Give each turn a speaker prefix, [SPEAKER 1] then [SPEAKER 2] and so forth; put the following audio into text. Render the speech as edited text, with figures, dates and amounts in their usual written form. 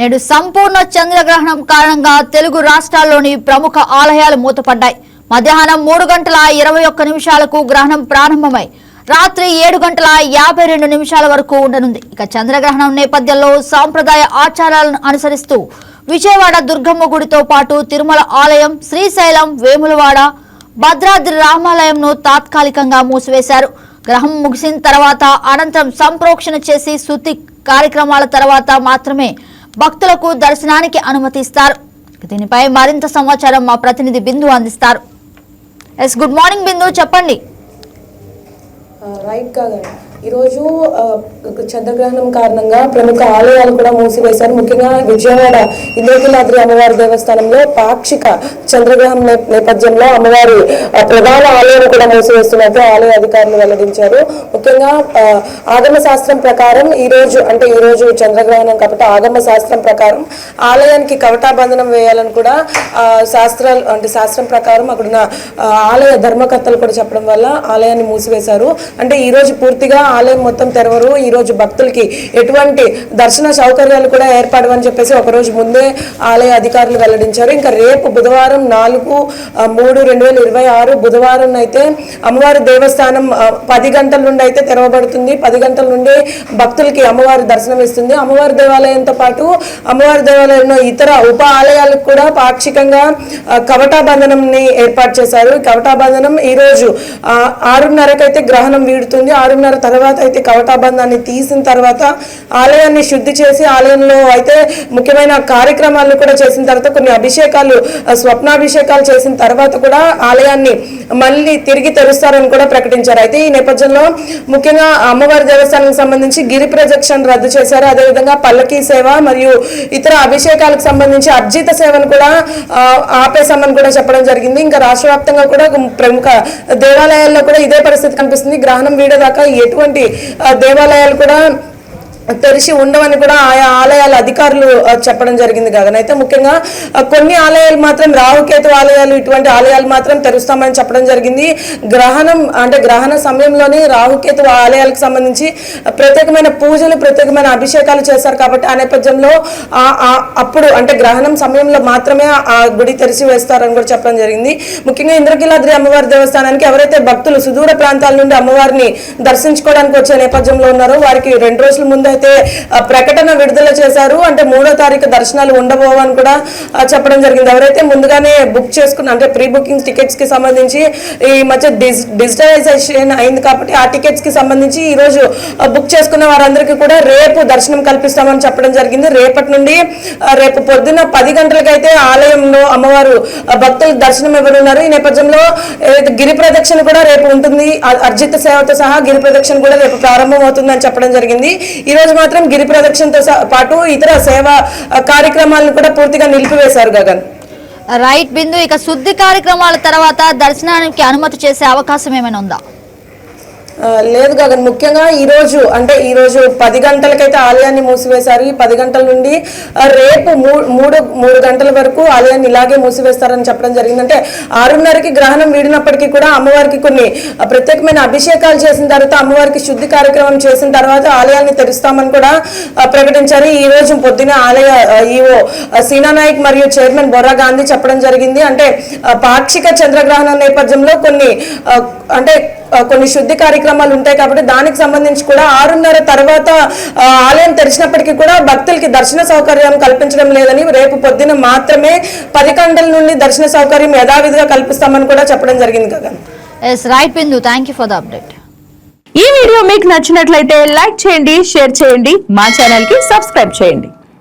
[SPEAKER 1] నేడు సంపూర్ణ చంద్రగ్రహణం కారణంగా తెలుగు రాష్ట్రాల్లోని ప్రముఖ ఆలయాలు మూతపడ్డాయి. మధ్యాహ్నం 3:21 గ్రహణం ప్రారంభమై రాత్రి 7:52 వరకు ఉండనుంది. ఇక చంద్రగ్రహణం నేపథ్యంలో సాంప్రదాయ ఆచారాలను అనుసరిస్తూ విజయవాడ దుర్గమ్మ గుడితో పాటు తిరుమల ఆలయం, శ్రీశైలం, వేములవాడ, భద్రాద్రి రామాలయంను తాత్కాలికంగా మూసివేశారు. గ్రహం ముగిసిన తర్వాత అనంతరం సంప్రోక్షణ చేసి శుద్ధి కార్యక్రమాల తర్వాత మాత్రమే భక్తులకు దర్శనానికి అనుమతిస్తారు. దీనిపై మరింత సమాచారం మా ప్రతినిధి బిందు అందిస్తారు. గుడ్ మార్నింగ్ బిందు, చెప్పండి.
[SPEAKER 2] రైట్ కాగా ఈరోజు చంద్రగ్రహణం కారణంగా ప్రముఖ ఆలయాలు కూడా మూసివేశారు. ముఖ్యంగా విజయవాడ ఇంద్రకీలాద్రి అమ్మవారి దేవస్థానంలో పాక్షిక చంద్రగ్రహణం నేపథ్యంలో అమ్మవారి ప్రధాన ఆలయం కూడా మూసివేస్తున్నట్టు ఆలయ అధికారులు వెల్లడించారు. ముఖ్యంగా ఆగమ శాస్త్రం ప్రకారం ఈ రోజు చంద్రగ్రహణం కాబట్టి ఆగమ శాస్త్రం ప్రకారం ఆలయానికి కవటాబంధనం వేయాలని కూడా శాస్త్రం ప్రకారం అక్కడున్న ఆలయ ధర్మకర్తలు కూడా చెప్పడం వల్ల ఆలయాన్ని మూసివేశారు. అంటే ఈ రోజు పూర్తిగా ఆలయం మొత్తం తెరవరు. ఈ రోజు భక్తులకి ఎటువంటి దర్శన సౌకర్యాలు కూడా ఏర్పడవని చెప్పేసి ఒకరోజు ముందే ఆలయ అధికారులు వెల్లడించారు. ఇంకా రేపు బుధవారం 4/3/2026 బుధవారం అయితే అమ్మవారి దేవస్థానం 10 గంటల నుండి అయితే తెరవబడుతుంది. 10 గంటల నుండి భక్తులకి అమ్మవారి దర్శనం ఇస్తుంది. అమ్మవారి దేవాలయంతో పాటు అమ్మవారి దేవాలయంలో ఇతర ఉప ఆలయాలకు కూడా పాక్షికంగా కవటాబంధనంని ఏర్పాటు చేశారు. కవటాబంధనం ఈ రోజు 6:30కి అయితే గ్రహణం వీడుతుంది. 6:30 తర్వాత అయితే కవటాబంధాన్ని తీసిన తర్వాత ఆలయాన్ని శుద్ధి చేసి ఆలయంలో అయితే ముఖ్యమైన కార్యక్రమాలు కూడా చేసిన తర్వాత కొన్ని అభిషేకాలు, స్వప్నాభిషేకాలు చేసిన తర్వాత కూడా ఆలయాన్ని మళ్ళీ తిరిగి తెరుస్తారని కూడా ప్రకటించారు. అయితే ఈ నేపథ్యంలో ముఖ్యంగా అమ్మవారి దేవస్థానానికి సంబంధించి గిరి ప్రదక్షిణ రద్దు చేశారు. అదేవిధంగా పల్లకీ సేవ మరియు ఇతర అభిషేకాలకు సంబంధించి అర్జిత సేవను కూడా ఆపేశామని కూడా చెప్పడం జరిగింది. ఇంకా రాష్ట్ర వ్యాప్తంగా కూడా ప్రముఖ దేవాలయాల్లో కూడా ఇదే పరిస్థితి కనిపిస్తుంది. గ్రహణం వీడేదాకా ఎటువంటి దేవాలయాలు కూడా తెరిచి ఉండవని కూడా ఆయా ఆలయాల అధికారులు చెప్పడం జరిగింది. కాదనైతే ముఖ్యంగా కొన్ని ఆలయాలు మాత్రం రాహుకేతు ఆలయాలు, ఇటువంటి ఆలయాలు మాత్రం తెరుస్తామని చెప్పడం జరిగింది. గ్రహణ సమయంలోనే రాహుకేతు ఆలయాలకు సంబంధించి ప్రత్యేకమైన పూజలు, ప్రత్యేకమైన అభిషేకాలు చేశారు కాబట్టి ఆ నేపథ్యంలో అప్పుడు గ్రహణం సమయంలో మాత్రమే ఆ గుడి తెరిచి వేస్తారని కూడా చెప్పడం జరిగింది. ముఖ్యంగా ఇంద్రకీలాద్రి అమ్మవారి దేవస్థానానికి ఎవరైతే భక్తులు సుదూర ప్రాంతాల నుండి అమ్మవారిని దర్శించుకోవడానికి వచ్చే నేపథ్యంలో ఉన్నారో వారికి 2 రోజుల ముందు అయితే ప్రకటన విడుదల చేశారు. 3వ తారీఖు దర్శనాలు ఉండబోవని కూడా చెప్పడం జరిగింది. ఎవరైతే ముందుగానే బుక్ చేసుకున్న ప్రీ బుకింగ్ టికెట్స్ కి సంబంధించి ఈ మధ్య డిజిటలైజేషన్ అయింది కాబట్టి ఆ టికెట్స్ కి సంబంధించి ఈ రోజు బుక్ చేసుకున్న వారందరికీ కూడా రేపు దర్శనం కల్పిస్తామని చెప్పడం జరిగింది. రేపటి నుండి రేపు పొద్దున్న 10 గంటలకైతే ఆలయంలో అమ్మవారు భక్తులు దర్శనం ఇవ్వనున్నారు. ఈ నేపథ్యంలో గిరి ప్రదక్షిణ కూడా రేపు ఉంటుంది. అర్జిత సేవతో సహా గిరి ప్రదక్షిణ కూడా రేపు ప్రారంభం అవుతుందని చెప్పడం జరిగింది. ఈ రోజు మాత్రం గిరి ప్రదక్షిణతో పాటు ఇతర సేవా కార్యక్రమాలను కూడా పూర్తిగా నిలిపివేశారు. గగన్
[SPEAKER 1] రైట్ బిందు, ఇక శుద్ధి కార్యక్రమాల తర్వాత దర్శనానికి అనుమతి చేసే అవకాశం ఏమైనా ఉందా?
[SPEAKER 2] లేదు గగన్, ముఖ్యంగా ఈ రోజు 10 గంటలకైతే ఆలయాన్ని మూసివేశారు. ఈ 10 గంటల నుండి రేపు 3 గంటల వరకు ఆలయాన్ని ఇలాగే మూసివేస్తారని చెప్పడం జరిగింది. 6:30కి గ్రహణం వీడినప్పటికీ కూడా అమ్మవారికి కొన్ని ప్రత్యేకమైన అభిషేకాలు చేసిన తర్వాత అమ్మవారికి శుద్ధి కార్యక్రమం చేసిన తర్వాత ఆలయాన్ని తెరుస్తామని కూడా ప్రకటించారు. ఈ రోజు పొద్దున ఆలయ ఈఓ సీనా నాయక్ మరియు చైర్మన్ బొర్రా గాంధీ చెప్పడం జరిగింది. పాక్షిక చంద్రగ్రహణం నేపథ్యంలో కొన్ని శుద్ధి కార్యక్రమాలు ఉంటాయి కాబట్టి దానికి సంబంధించి కూడా 6:30 తర్వాత ఆలయం తెరిచినప్పటికీ కూడా భక్తులకి దర్శన సౌకర్యం కల్పించడం లేదని, రేపు పొద్దున మాత్రమే 10 గంటల నుండి దర్శన సౌకర్యం యథావిధిగా కల్పిస్తామని కూడా చెప్పడం జరిగింది కదా.
[SPEAKER 1] Right Bindu, thank you for the update.
[SPEAKER 3] ఈ వీడియో మీకు నచ్చినట్లయితే లైక్ చేయండి, షేర్ చేయండి, మా ఛానల్ కి సబ్స్క్రైబ్ చేయండి.